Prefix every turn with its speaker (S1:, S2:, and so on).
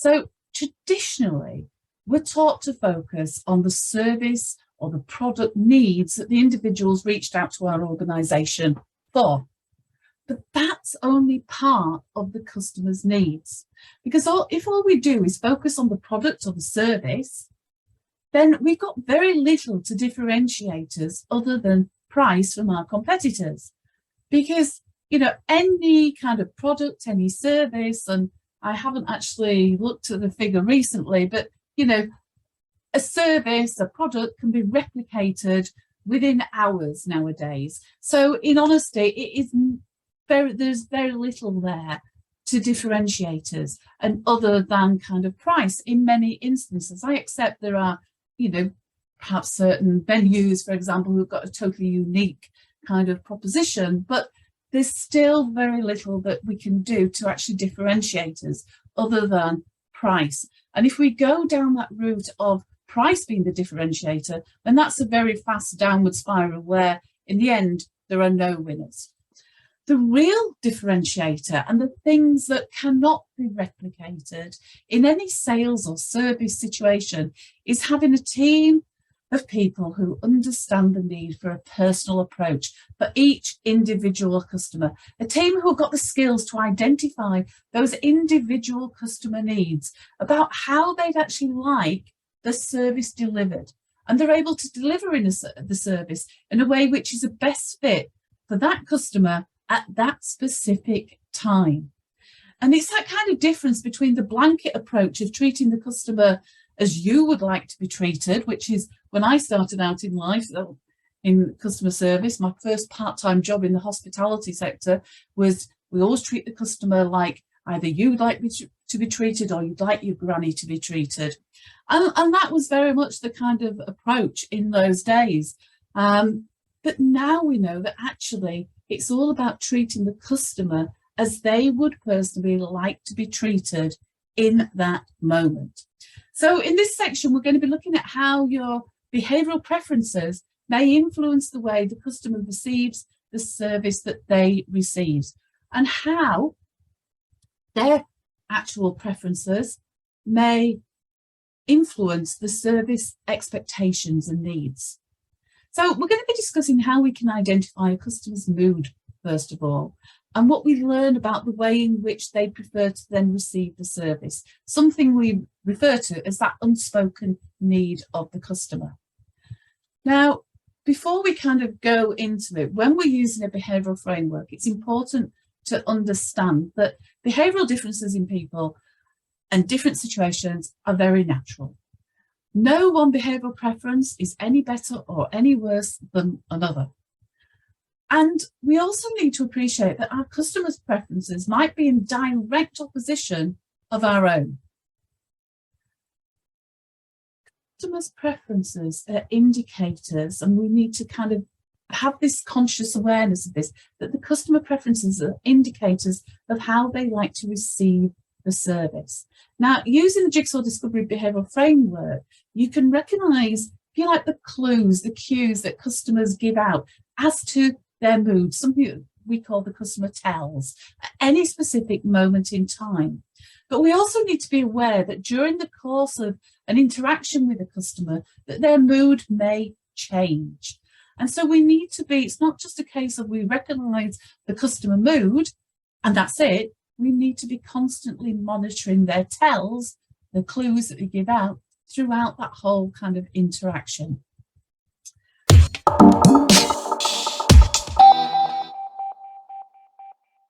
S1: So traditionally, we're taught to focus on the service or the product needs that the individuals reached out to our organisation for. But that's only part of the customer's needs. Because if all we do is focus on the product or the service, then we've got very little to differentiate us other than price from our competitors. Because, you know, any kind of product, any service, and I haven't actually looked at the figure recently, but, you know, a service, a product can be replicated within hours nowadays. So in honesty, there's very little there to differentiate us, and other than kind of price in many instances. I accept there are, you know, perhaps certain venues, for example, who've got a totally unique kind of proposition, but there's still very little that we can do to actually differentiate us other than price. And if we go down that route of price being the differentiator, then that's a very fast downward spiral where in the end there are no winners. The real differentiator and the things that cannot be replicated in any sales or service situation is having a team of people who understand the need for a personal approach for each individual customer, a team who've got the skills to identify those individual customer needs about how they'd actually like the service delivered. And they're able to deliver the service in a way which is a best fit for that customer at that specific time. And it's that kind of difference between the blanket approach of treating the customer as you would like to be treated, which is when I started out in life in customer service, my first part-time job in the hospitality sector was we always treat the customer like either you'd like me to be treated or you'd like your granny to be treated. And that was very much the kind of approach in those days. But now we know that actually it's all about treating the customer as they would personally like to be treated in that moment. So in this section, we're going to be looking at how your behavioural preferences may influence the way the customer receives the service that they receive, and how their actual preferences may influence the service expectations and needs. So we're going to be discussing how we can identify a customer's mood, first of all, and what we learn about the way in which they prefer to then receive the service, something we refer to as that unspoken need of the customer. Now, before we kind of go into it, when we're using a behavioural framework, it's important to understand that behavioural differences in people and different situations are very natural. No one behavioural preference is any better or any worse than another. And we also need to appreciate that our customers' preferences might be in direct opposition of our own. Customers' preferences are indicators, and we need to kind of have this conscious awareness of this, that the customer preferences are indicators of how they like to receive the service. Now, using the Jigsaw Discovery Behavioural Framework, you can recognise, if you like, the clues, the cues that customers give out as to their mood, something we call the customer tells, at any specific moment in time. But we also need to be aware that during the course of an interaction with a customer, that their mood may change. And so we need to be, it's not just a case of we recognise the customer mood and that's it. We need to be constantly monitoring their tells, the clues that they give out throughout that whole kind of interaction.